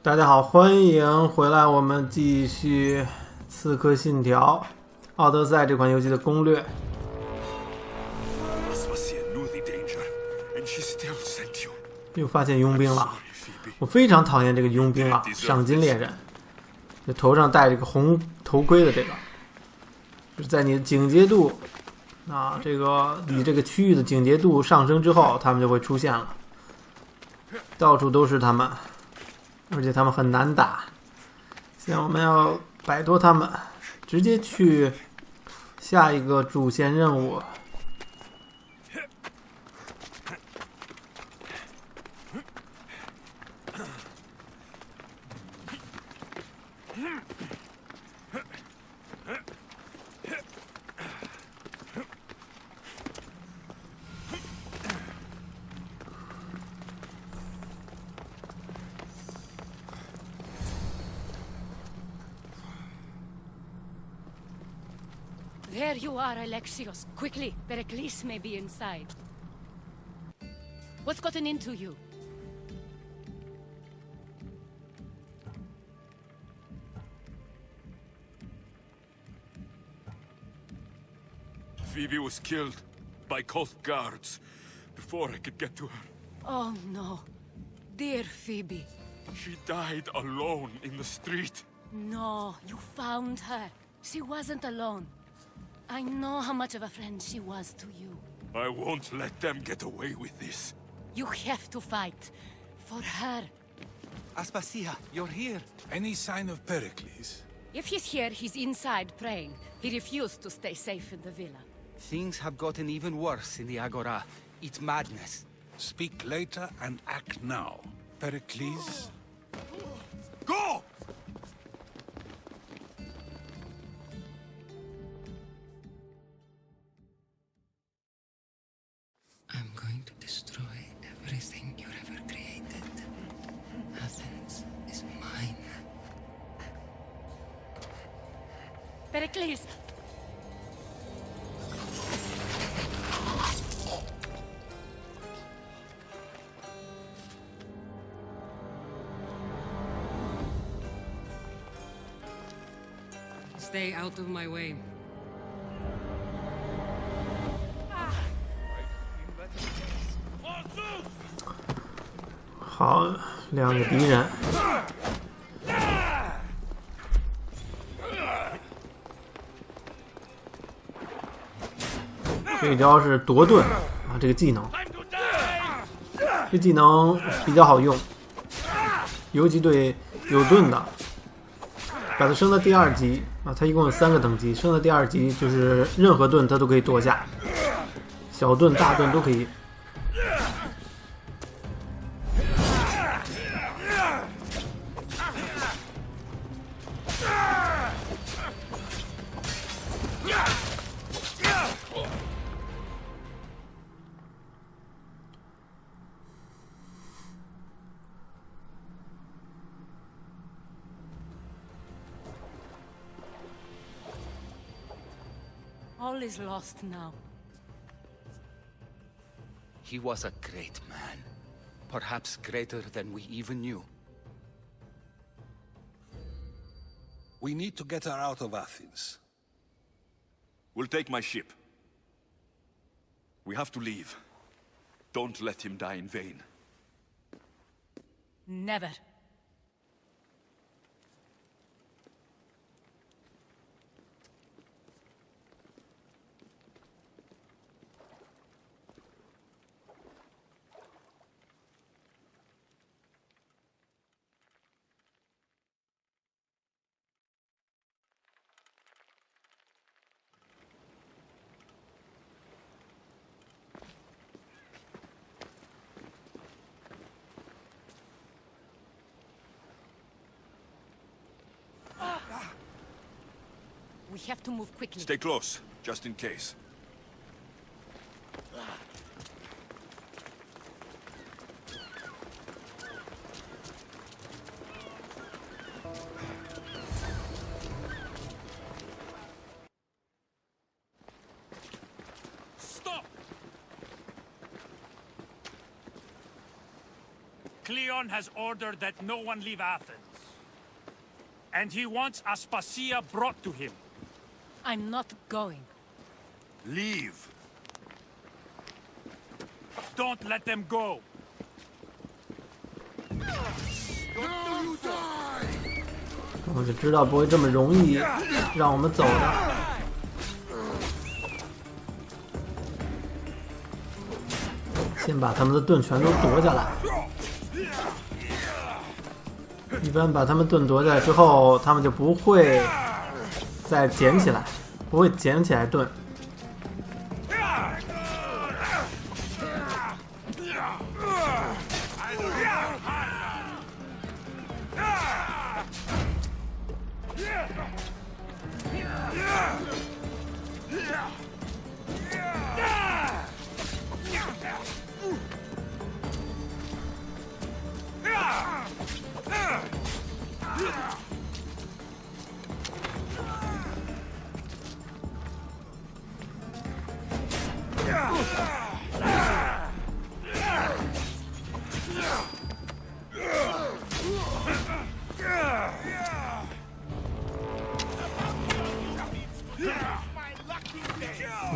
大家好，欢迎回来，我们继续《刺客信条：奥德赛》这款游戏的攻略。又发现佣兵了，我非常讨厌这个佣兵啊，赏金猎人，就头上戴这个红头盔的这个，就是在你的警戒度啊，你这个区域的警戒度上升之后，他们就会出现了，到处都是他们。而且他们很难打，现在我们要摆脱他们，直接去下一个主线任务。There you are, Alexios. Quickly, Pericles may be inside. What's gotten into you? Phoebe was killed by Coast guards before I could get to her. Oh no. Dear Phoebe. She died alone in the street. No, you found her. She wasn't alone. I know how much of a friend she was to you. I won't let them get away with this. You have to fight. For her. Aspasia, you're here. Any sign of Pericles? If he's here, he's inside praying. He refused to stay safe in the villa. Things have gotten even worse in the Agora. It's madness. Speak later and act now. Pericles? Go! I'm going to destroy everything you've ever created. Athens is mine. Pericles! Stay out of my way. 好，两个敌人。这一招是夺盾啊，这个技能，这技能比较好用，尤其对有盾的，把它升到第2级啊，它一共有3个等级，升到第2级就是任何盾它都可以夺下，小盾、大盾都可以。All is lost now. He was a great man. Perhaps greater than we even knew. We need to get her out of Athens. We'll take my ship. We have to leave. Don't let him die in vain. Never. We have to move quickly. Stay close, just in case. Cleon has ordered that no one leave Athens. And he wants Aspasia brought to him. I'm not going. Leave. Don't let them go. 我就知道不会这么容易让我们走的。先把他们的盾全都夺下来。一般把他们盾夺下来之后，他们就不会再捡起来，不会捡起来盾。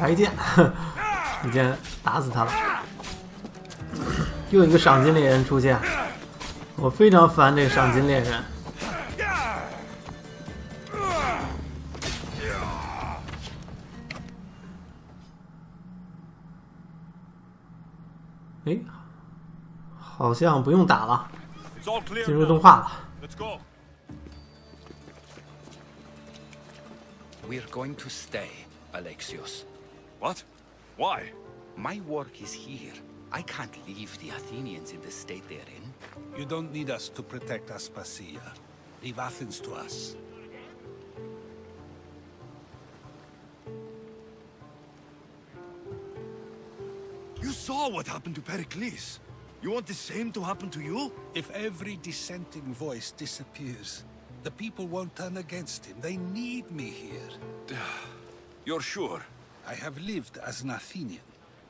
来一剑，一剑打死他了。又一个赏金猎人出现，我非常烦这个赏金猎人。哎，好像不用打了，进入动画了。We're going to stay, Alexios. What? Why? My work is here. I can't leave the Athenians in the state they're in. You don't need us to protect Aspasia. Leave Athens to us. You saw what happened to Pericles. You want the same to happen to you? If every dissenting voice disappears, the people won't turn against him. They need me here. You're sure? I have lived as an Athenian,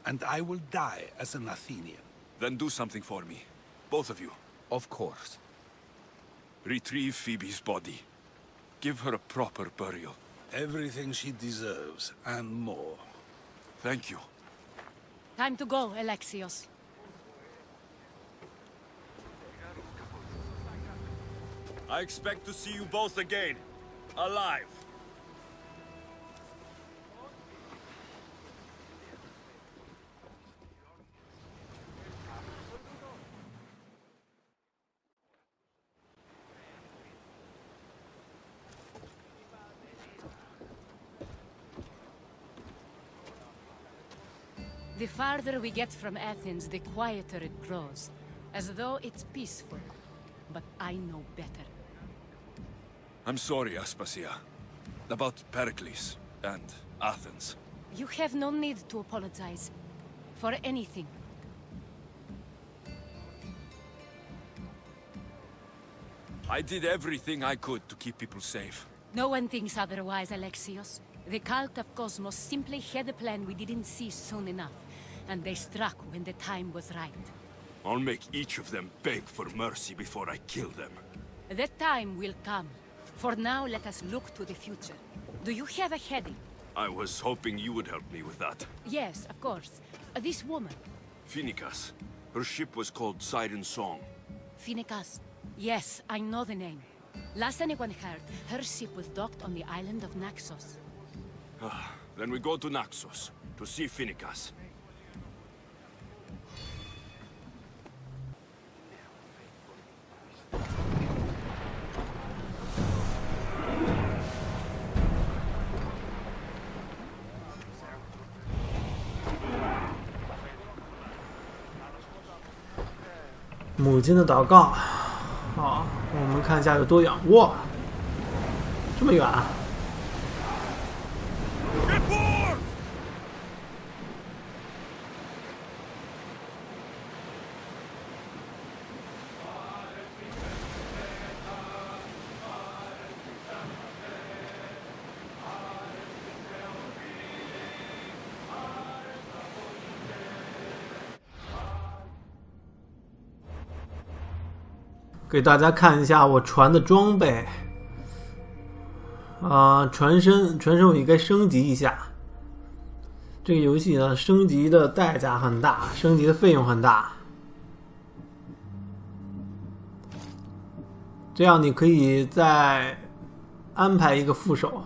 and I will die as an Athenian. Then do something for me. Both of you. Of course. Retrieve Phoebe's body. Give her a proper burial. Everything she deserves, and more. Thank you. Time to go, Alexios. I expect to see you both again. Alive. The farther we get from Athens, the quieter it grows. As though it's peaceful. But I know better. I'm sorry, Aspasia. About Pericles and Athens. You have no need to apologize. For anything. I did everything I could to keep people safe. No one thinks otherwise, Alexios. The cult of Cosmos simply had a plan we didn't see soon enough. And they struck when the time was right. I'll make each of them beg for mercy before I kill them. That time will come. For now, let us look to the future. Do you have a heading? I was hoping you would help me with that. Yes, of course. This woman. Phoenicas. Her ship was called Siren Song. Phoenicas. Yes, I know the name. Last anyone heard, her ship was docked on the island of Naxos. Then we go to Naxos to see Phoenicas. "母亲的祷告。好，我们看一下有多远。哇，这么远啊！给大家看一下我船的装备。船身我应该升级一下。这个游戏呢，升级的代价很大，升级的费用很大。这样你可以再安排一个副手，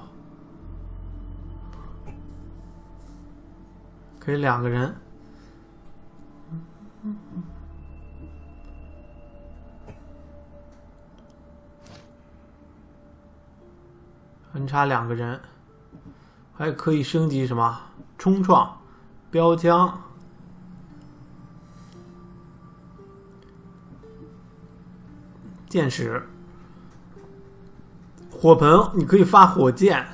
可以2个人。横插2个人，还可以升级什么冲撞、标枪、箭矢、火盆，你可以发火箭。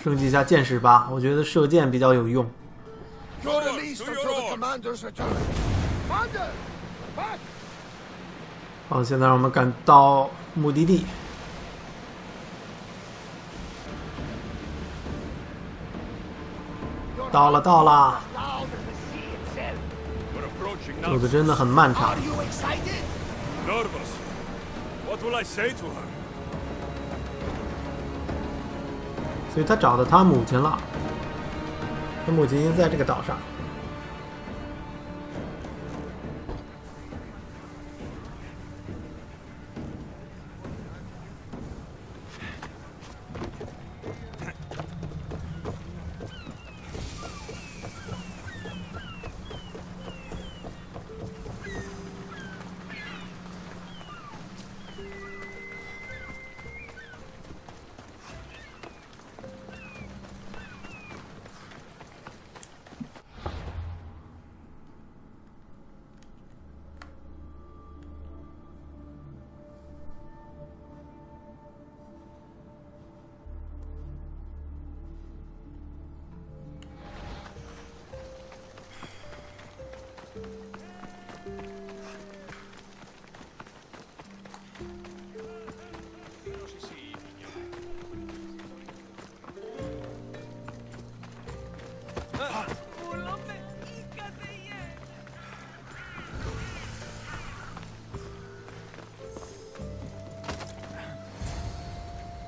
升级一下箭矢吧，我觉得射箭比较有用。好，现在让我们赶到目的地。到了，路子真的很漫长。Nervous. What will I say to her? 所以他找到他母亲了，他母亲已经在这个岛上。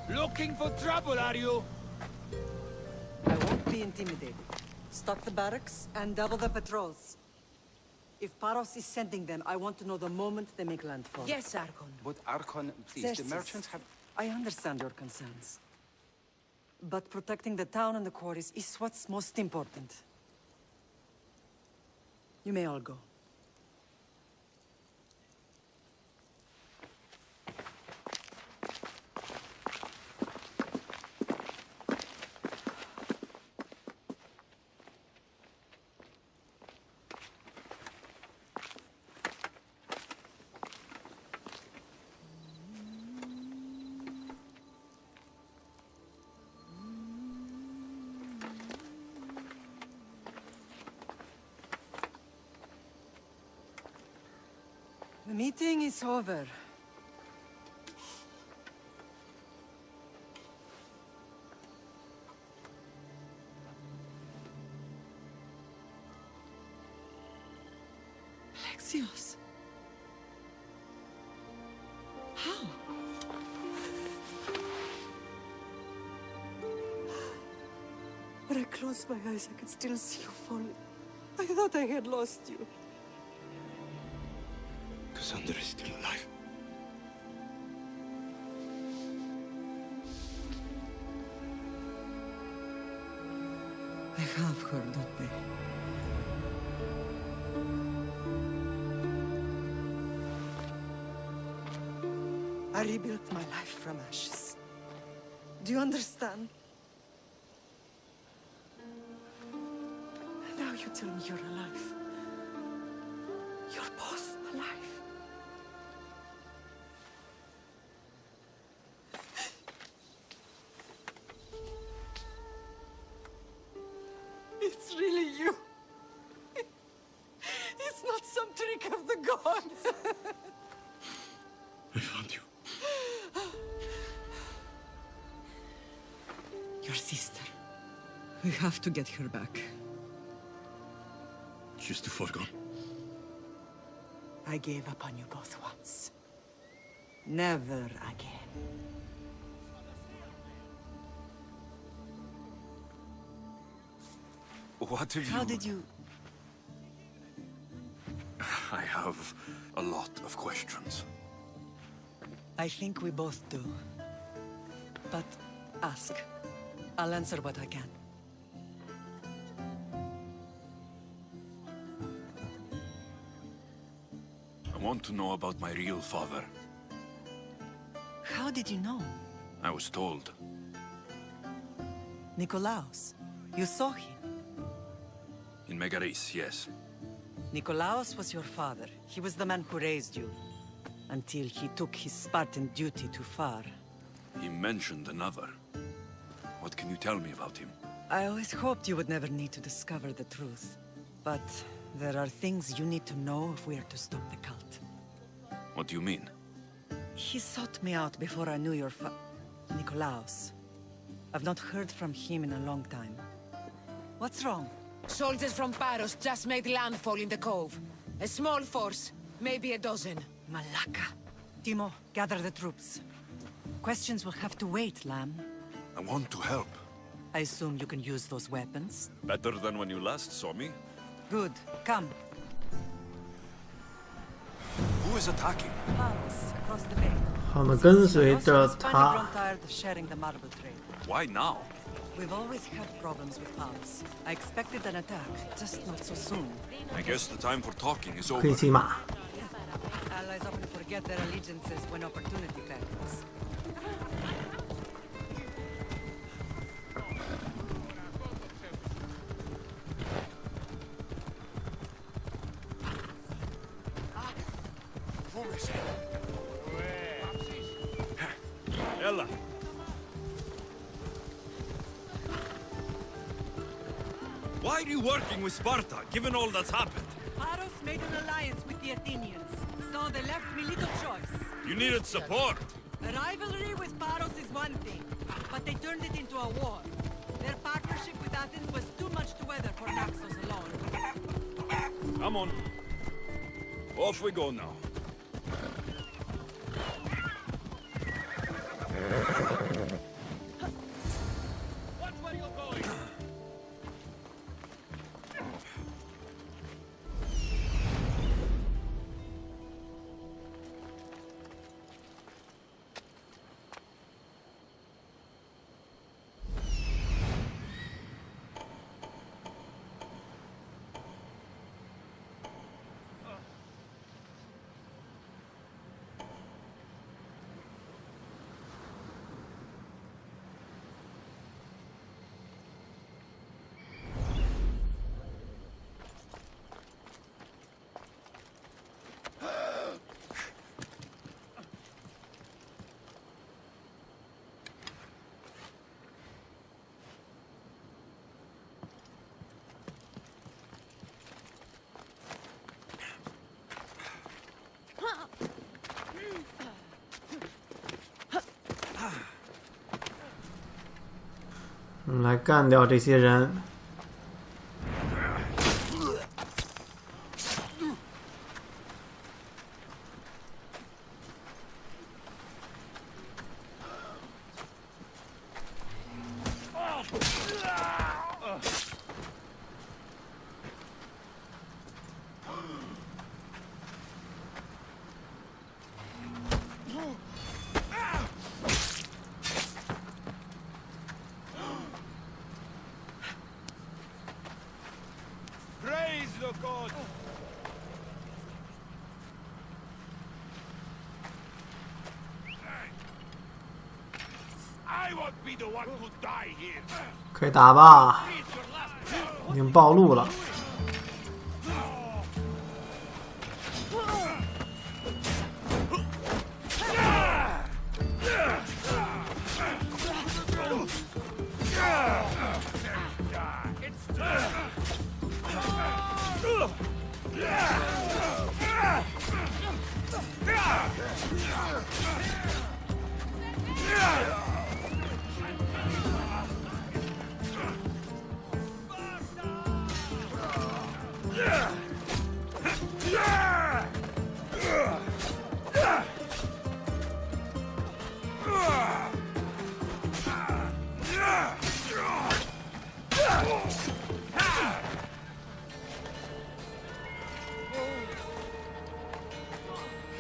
Looking for trouble, are you? I won't be intimidated. Stock the barracks and double the patrols. If Paros is sending them, I want to know the moment they make landfall. Yes, Archon. But Archon, please, the Xerxes, merchants have... I understand your concerns. But protecting the town and the quarries is what's most important. You may all go. The meeting is over. Alexios. How? When I closed my eyes, I could still see you falling. I thought I had lost you. Cassandra is still alive. I have her, don't they? I rebuilt my life from ashes. Do you understand? Now you tell me you're alive. You're both alive. It's really you. It's not some trick of the gods. I found you. Your sister. We have to get her back. She's too far gone. I gave up on you both once. Never again. What have you... How did you... I have a lot of questions. I think we both do. But ask. I'll answer what I can. I want to know about my real father. How did you know? I was told. Nikolaos. You saw him. In Megaris, yes. Nikolaos was your father. He was the man who raised you. Until he took his Spartan duty too far. He mentioned another. What can you tell me about him? I always hoped you would never need to discover the truth. But there are things you need to know if we are to stop the cult. What do you mean? He sought me out before I knew your Nikolaos. I've not heard from him in a long time. What's wrong? Soldiers from Paros just made landfall in the cove. A small force, maybe a dozen. Malaka. Timo, gather the troops. Questions will have to wait, Lamb. I want to help. I assume you can use those weapons? Better than when you last saw me. Good. Come. Who is attacking? Paros, across the bay. 他们跟随着 Finally 他 grown tired of sharing the marble trade. Why now? We've always had problems with Paros. I expected an attack, just not so soon. I guess the time for talking is 可 over. 以骑马。 Allies often forget their allegiances when opportunity beckons. Ella. Why are you working with Sparta, given all that's happened? Paros made an alliance with the Athenians, so they left me little choice. You needed support. A rivalry with Paros is one thing, but they turned it into a war. Their partnership with Athens was too much to weather for Naxos alone. Come on. Off we go now. Watch where you're going. "我们来干掉这些人。Praise the god! I won't be the one who die here. 可以打吧，已经暴露了。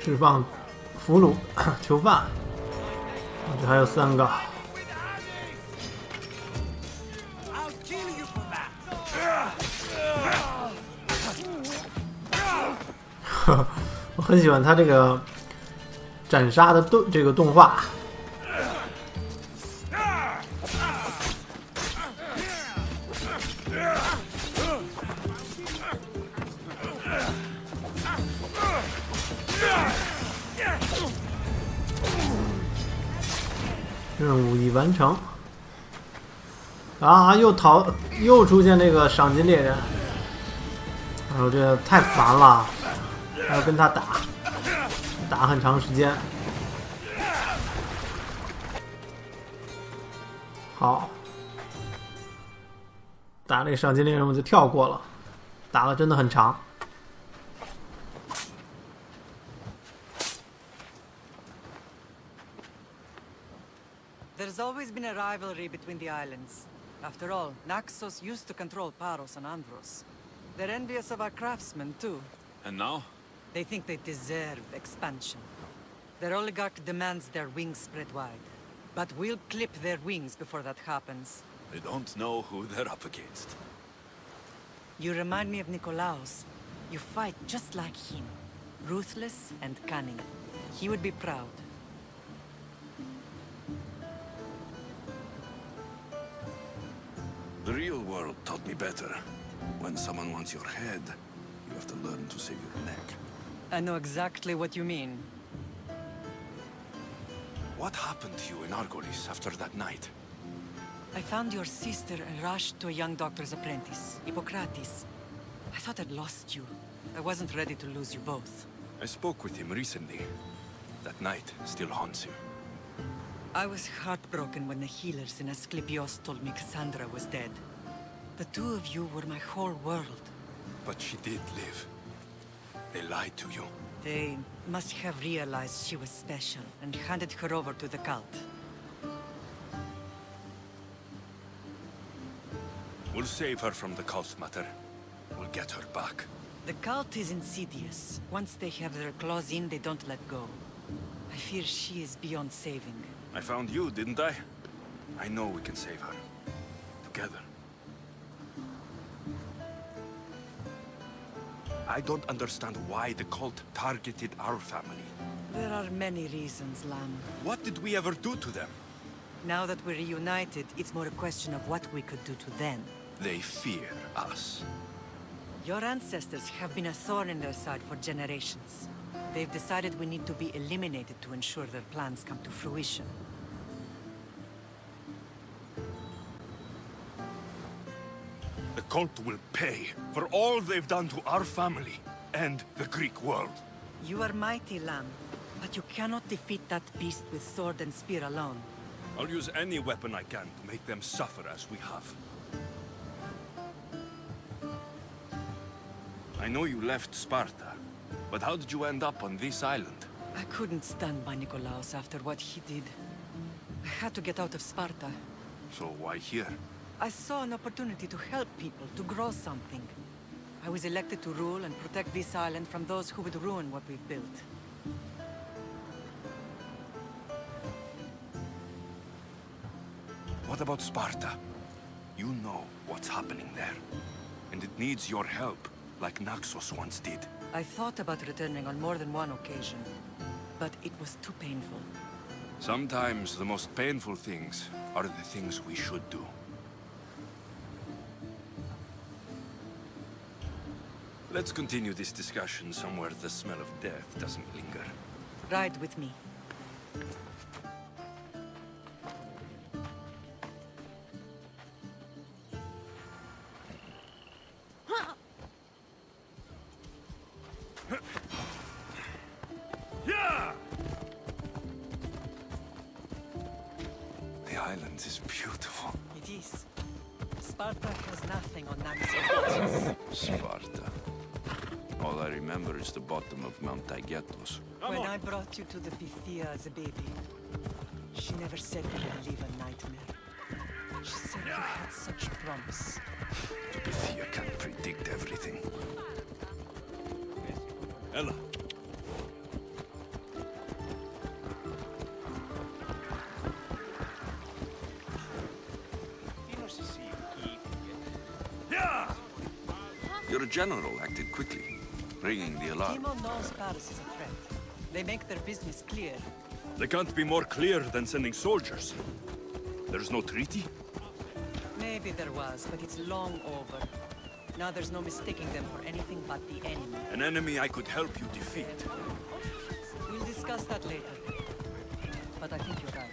释放俘虏囚犯，这还有3个。我很喜欢他这个斩杀的这个动画。任务已完成。啊！又出现这个赏金猎人，哎呦，这太烦了，还要跟他打很长时间。好，打这个赏金猎人我就跳过了，打了真的很长。There's always been a rivalry between the islands. After all, Naxos used to control Paros and Andros. They're envious of our craftsmen, too. And now? They think they deserve expansion. Their oligarch demands their wings spread wide. But we'll clip their wings before that happens. They don't know who they're up against. You remind me of Nikolaos. You fight just like him. Ruthless and cunning. He would be proud. The real world taught me better. When someone wants your head, you have to learn to save your neck. I know exactly what you mean. What happened to you in Argolis after that night? I found your sister and rushed to a young doctor's apprentice, Hippocrates. I thought I'd lost you. I wasn't ready to lose you both. I spoke with him recently. That night still haunts him. I was heartbroken when the healers in Asclepios told me Cassandra was dead. The two of you were my whole world. But she did live. They lied to you. They must have realized she was special and handed her over to the cult. We'll save her from the cult, Mater. We'll get her back. The cult is insidious. Once they have their claws in, they don't let go. I fear she is beyond saving. I found you, didn't I? I know we can save her. Together. I don't understand why the cult targeted our family. There are many reasons, Lamb. What did we ever do to them? Now that we're reunited, it's more a question of what we could do to them. They fear us. Your ancestors have been a thorn in their side for generations. They've decided we need to be eliminated to ensure their plans come to fruition. The cult will pay for all they've done to our family and the Greek world. You are mighty, Lamb, but you cannot defeat that beast with sword and spear alone. I'll use any weapon I can to make them suffer as we have. I know you left Sparta, but how did you end up on this island? I couldn't stand by Nikolaos after what he did. I had to get out of Sparta. So why here? I saw an opportunity to help people, to grow something. I was elected to rule and protect this island from those who would ruin what we've built. What about Sparta? You know what's happening there. And it needs your help, like Naxos once did. I thought about returning on more than one occasion, but it was too painful. Sometimes the most painful things are the things we should do. Let's continue this discussion somewhere the smell of death doesn't linger. Ride with me. island is beautiful. It is. Sparta has nothing on Naxos. Sparta. All I remember is the bottom of Mount Taygetos. When I brought you to the Pythia as a baby, she never said you would leave a nightmare. She said you had such promise. The Pythia can't predict everything. Ella. Your general acted quickly, ringing the alarm. Timo knows Paris is a threat. They make their business clear. They can't be more clear than sending soldiers. There's no treaty? Maybe there was, but it's long over. Now there's no mistaking them for anything but the enemy. An enemy I could help you defeat. We'll discuss that later. But I think you're right.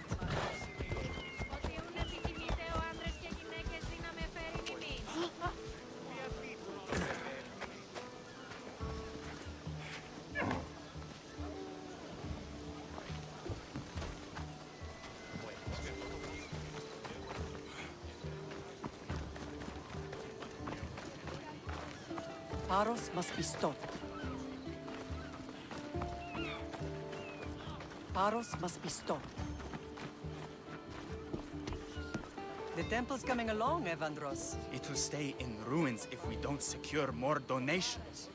Paros must be stopped. Paros must be stopped. The temple's coming along, Evandros. It will stay in ruins if we don't secure more donations.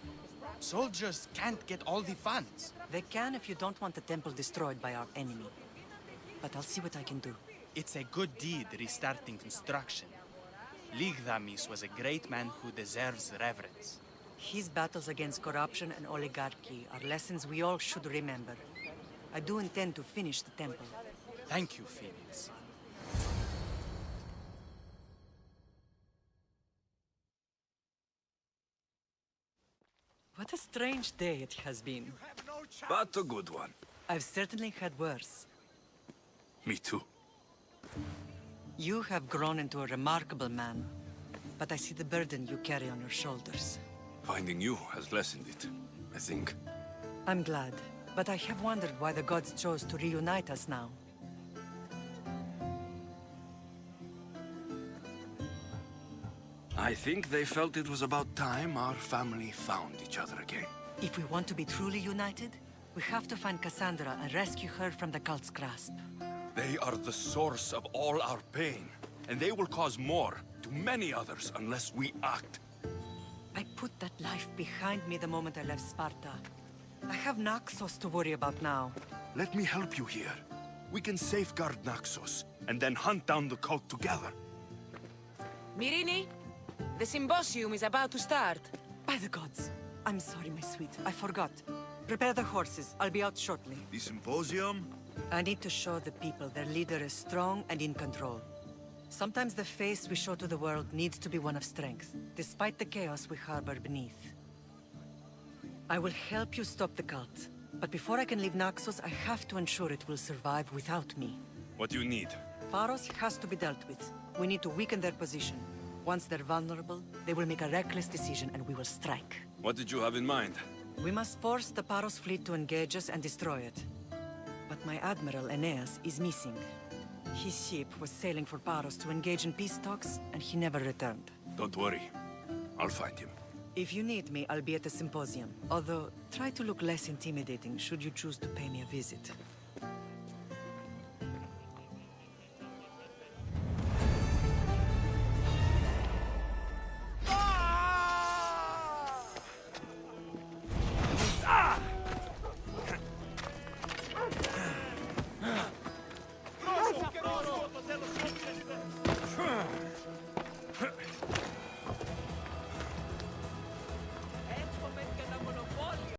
Soldiers can't get all the funds. They can if you don't want the temple destroyed by our enemy. But I'll see what I can do. It's a good deed restarting construction. Ligdamis was a great man who deserves reverence. His battles against corruption and oligarchy are lessons we all should remember. I do intend to finish the temple. Thank you, Phoenix. What a strange day it has been. But a good one. I've certainly had worse. Me too. You have grown into a remarkable man, but I see the burden you carry on your shoulders. Finding you has lessened it, I think. I'm glad, but I have wondered why the gods chose to reunite us now. I think they felt it was about time our family found each other again. If we want to be truly united, we have to find Cassandra and rescue her from the cult's grasp. They are the source of all our pain, and they will cause more to many others unless we act. I put that life behind me the moment I left Sparta. I have Naxos to worry about now. Let me help you here. We can safeguard Naxos, and then hunt down the cult together. Myrine, the symposium is about to start. By the gods. I'm sorry, my sweet. I forgot. Prepare the horses. I'll be out shortly. The symposium? I need to show the people their leader is strong and in control. Sometimes the face we show to the world needs to be one of strength, despite the chaos we harbor beneath. I will help you stop the cult, but before I can leave Naxos, I have to ensure it will survive without me. What do you need? Paros has to be dealt with. We need to weaken their position. Once they're vulnerable, they will make a reckless decision and we will strike. What did you have in mind? We must force the Paros fleet to engage us and destroy it. But my admiral, Aeneas, is missing. His ship was sailing for Paros to engage in peace talks, and he never returned. Don't worry. I'll find him. If you need me, I'll be at the symposium. Although, try to look less intimidating should you choose to pay me a visit.